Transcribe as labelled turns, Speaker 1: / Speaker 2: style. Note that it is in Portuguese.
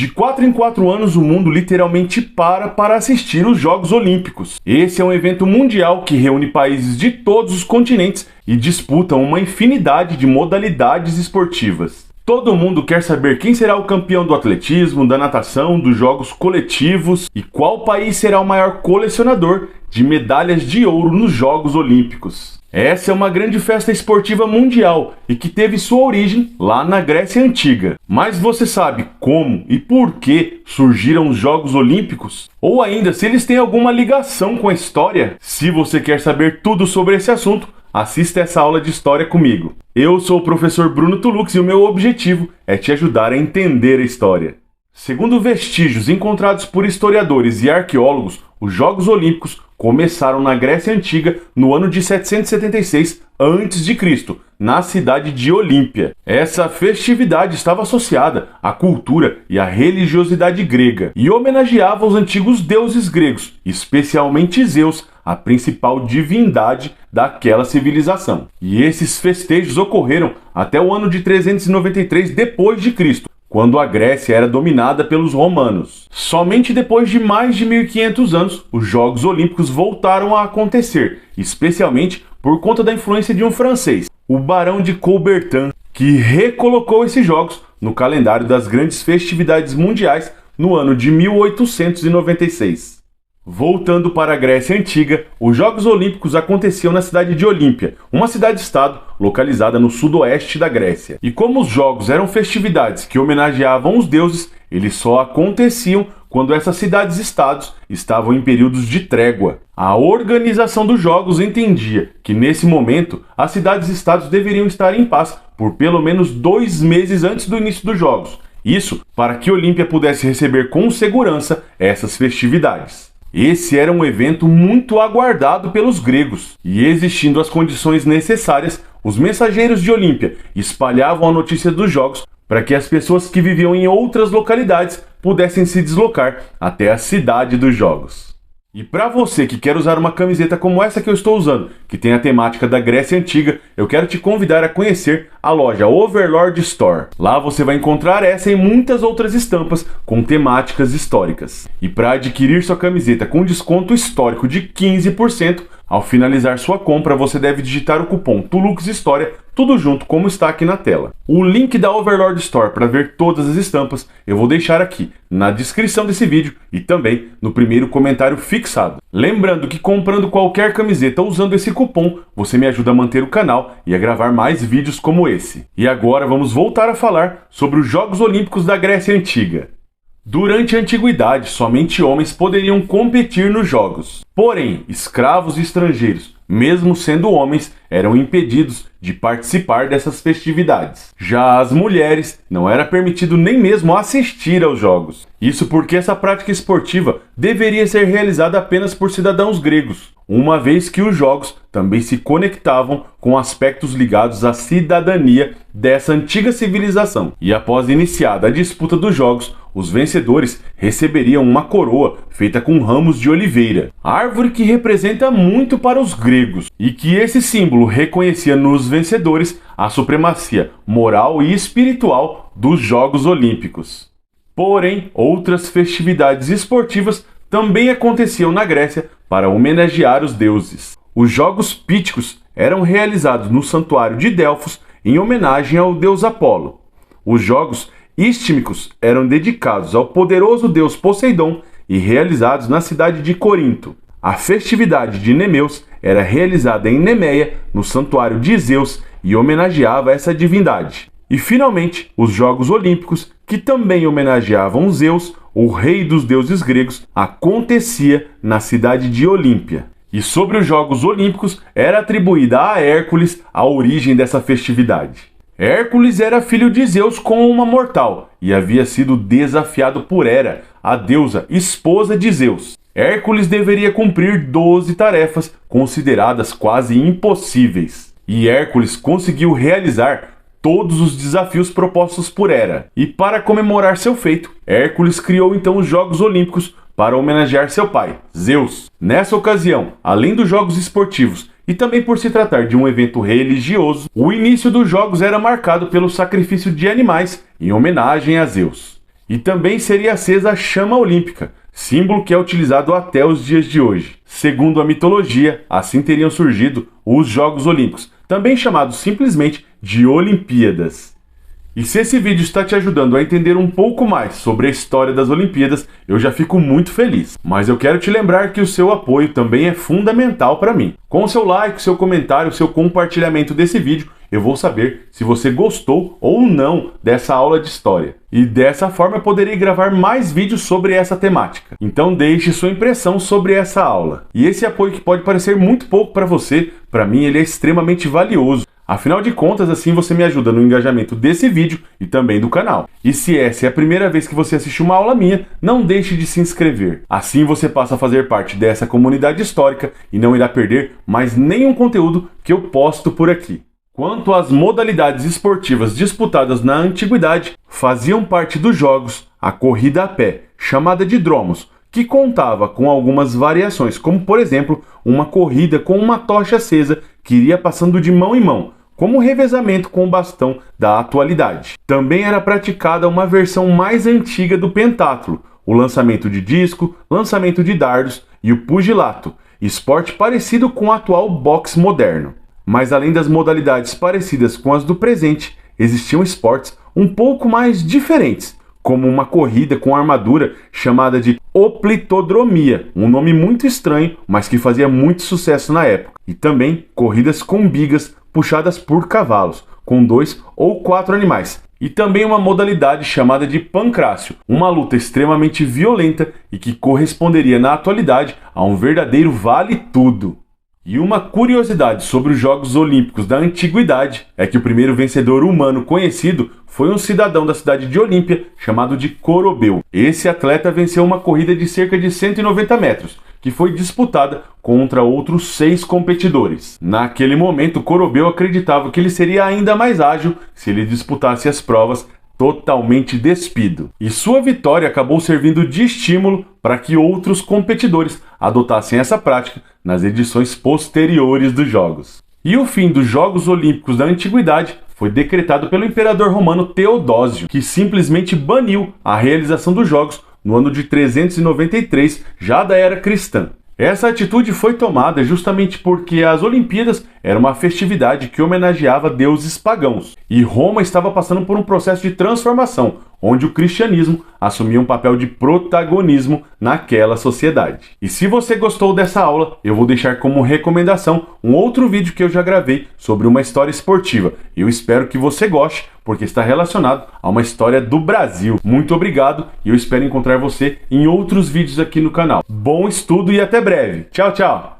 Speaker 1: De 4 em 4 anos, o mundo literalmente para assistir os Jogos Olímpicos. Esse é um evento mundial que reúne países de todos os continentes e disputam uma infinidade de modalidades esportivas. Todo mundo quer saber quem será o campeão do atletismo, da natação, dos jogos coletivos e qual país será o maior colecionador de medalhas de ouro nos Jogos Olímpicos. Essa é uma grande festa esportiva mundial e que teve sua origem lá na Grécia Antiga. Mas você sabe como e por que surgiram os Jogos Olímpicos? Ou ainda, se eles têm alguma ligação com a história? Se você quer saber tudo sobre esse assunto, assista essa aula de história comigo. Eu sou o professor Bruno Tulux e o meu objetivo é te ajudar a entender a história. Segundo vestígios encontrados por historiadores e arqueólogos, os Jogos Olímpicos começaram na Grécia Antiga no ano de 776 a.C., na cidade de Olímpia. Essa festividade estava associada à cultura e à religiosidade grega e homenageava os antigos deuses gregos, especialmente Zeus, a principal divindade daquela civilização. E esses festejos ocorreram até o ano de 393 d.C., quando a Grécia era dominada pelos romanos. Somente depois de mais de 1500 anos, os Jogos Olímpicos voltaram a acontecer, especialmente por conta da influência de um francês, o Barão de Coubertin, que recolocou esses jogos no calendário das grandes festividades mundiais no ano de 1896. Voltando para a Grécia Antiga, os Jogos Olímpicos aconteciam na cidade de Olímpia, uma cidade-estado localizada no sudoeste da Grécia. E como os jogos eram festividades que homenageavam os deuses, eles só aconteciam quando essas cidades-estados estavam em períodos de trégua. A organização dos jogos entendia que, nesse momento, as cidades-estados deveriam estar em paz por pelo menos 2 meses antes do início dos jogos. Isso para que Olímpia pudesse receber com segurança essas festividades. Esse era um evento muito aguardado pelos gregos, e existindo as condições necessárias, os mensageiros de Olímpia espalhavam a notícia dos jogos para que as pessoas que viviam em outras localidades pudessem se deslocar até a cidade dos jogos. E para você que quer usar uma camiseta como essa que eu estou usando, que tem a temática da Grécia Antiga, eu quero te convidar a conhecer a loja Overlord Store. Lá você vai encontrar essa e muitas outras estampas com temáticas históricas. E para adquirir sua camiseta com desconto histórico de 15%, ao finalizar sua compra, você deve digitar o cupom TULUXHISTORIA, tudo junto como está aqui na tela. O link da Overlord Store para ver todas as estampas eu vou deixar aqui na descrição desse vídeo e também no primeiro comentário fixado. Lembrando que comprando qualquer camiseta usando esse cupom, você me ajuda a manter o canal e a gravar mais vídeos como esse. E agora vamos voltar a falar sobre os Jogos Olímpicos da Grécia Antiga. Durante a antiguidade, somente homens poderiam competir nos jogos. Porém, escravos e estrangeiros, mesmo sendo homens, eram impedidos de participar dessas festividades. Já as mulheres não era permitido nem mesmo assistir aos jogos. Isso porque essa prática esportiva deveria ser realizada apenas por cidadãos gregos, uma vez que os jogos também se conectavam com aspectos ligados à cidadania dessa antiga civilização. E após iniciada a disputa dos jogos, os vencedores receberiam uma coroa feita com ramos de oliveira, árvore que representa muito para os gregos, e que esse símbolo reconhecia nos vencedores a supremacia moral e espiritual dos Jogos Olímpicos. Porém, outras festividades esportivas também aconteciam na Grécia para homenagear os deuses. Os Jogos Píticos eram realizados no Santuário de Delfos em homenagem ao deus Apolo. Os Jogos Istímicos eram dedicados ao poderoso deus Poseidon e realizados na cidade de Corinto. A festividade de Nemeus era realizada em Nemeia, no santuário de Zeus, e homenageava essa divindade. E finalmente, os Jogos Olímpicos, que também homenageavam Zeus, o rei dos deuses gregos, acontecia na cidade de Olímpia. E sobre os Jogos Olímpicos era atribuída a Hércules a origem dessa festividade. Hércules era filho de Zeus com uma mortal e havia sido desafiado por Hera, a deusa esposa de Zeus. Hércules deveria cumprir 12 tarefas consideradas quase impossíveis. E Hércules conseguiu realizar todos os desafios propostos por Hera. E para comemorar seu feito, Hércules criou então os Jogos Olímpicos para homenagear seu pai, Zeus. Nessa ocasião, além dos jogos esportivos e também por se tratar de um evento religioso, o início dos jogos era marcado pelo sacrifício de animais em homenagem a Zeus. E também seria acesa a chama olímpica, símbolo que é utilizado até os dias de hoje. Segundo a mitologia, assim teriam surgido os Jogos Olímpicos, também chamados simplesmente de Olimpíadas. E se esse vídeo está te ajudando a entender um pouco mais sobre a história das Olimpíadas, eu já fico muito feliz. Mas eu quero te lembrar que o seu apoio também é fundamental para mim. Com o seu like, seu comentário, seu compartilhamento desse vídeo, eu vou saber se você gostou ou não dessa aula de história. E dessa forma eu poderei gravar mais vídeos sobre essa temática. Então deixe sua impressão sobre essa aula. E esse apoio que pode parecer muito pouco para você, para mim ele é extremamente valioso. Afinal de contas, assim você me ajuda no engajamento desse vídeo e também do canal. E se essa é a primeira vez que você assiste uma aula minha, não deixe de se inscrever. Assim você passa a fazer parte dessa comunidade histórica e não irá perder mais nenhum conteúdo que eu posto por aqui. Quanto às modalidades esportivas disputadas na antiguidade, faziam parte dos jogos a corrida a pé, chamada de dromos, que contava com algumas variações, como por exemplo, uma corrida com uma tocha acesa que iria passando de mão em mão, como revezamento com o bastão da atualidade. Também era praticada uma versão mais antiga do pentatlo, o lançamento de disco, lançamento de dardos e o pugilato, esporte parecido com o atual boxe moderno. Mas além das modalidades parecidas com as do presente, existiam esportes um pouco mais diferentes, como uma corrida com armadura chamada de oplitodromia, um nome muito estranho, mas que fazia muito sucesso na época, e também corridas com bigas puxadas por cavalos, com 2 ou 4 animais, e também uma modalidade chamada de pancrácio, uma luta extremamente violenta e que corresponderia na atualidade a um verdadeiro vale-tudo. E uma curiosidade sobre os Jogos Olímpicos da Antiguidade é que o primeiro vencedor humano conhecido foi um cidadão da cidade de Olímpia chamado de Corobeu. Esse atleta venceu uma corrida de cerca de 190 metros, que foi disputada contra outros 6 competidores. Naquele momento, Corobeu acreditava que ele seria ainda mais ágil se ele disputasse as provas totalmente despido. E sua vitória acabou servindo de estímulo para que outros competidores adotassem essa prática nas edições posteriores dos Jogos. E o fim dos Jogos Olímpicos da Antiguidade foi decretado pelo imperador romano Teodósio, que simplesmente baniu a realização dos Jogos no ano de 393, já da era cristã. Essa atitude foi tomada justamente porque as Olimpíadas era uma festividade que homenageava deuses pagãos, e Roma estava passando por um processo de transformação, onde o cristianismo assumia um papel de protagonismo naquela sociedade. E se você gostou dessa aula, eu vou deixar como recomendação um outro vídeo que eu já gravei sobre uma história esportiva. Eu espero que você goste, porque está relacionado a uma história do Brasil. Muito obrigado e eu espero encontrar você em outros vídeos aqui no canal. Bom estudo e até breve. Tchau, tchau!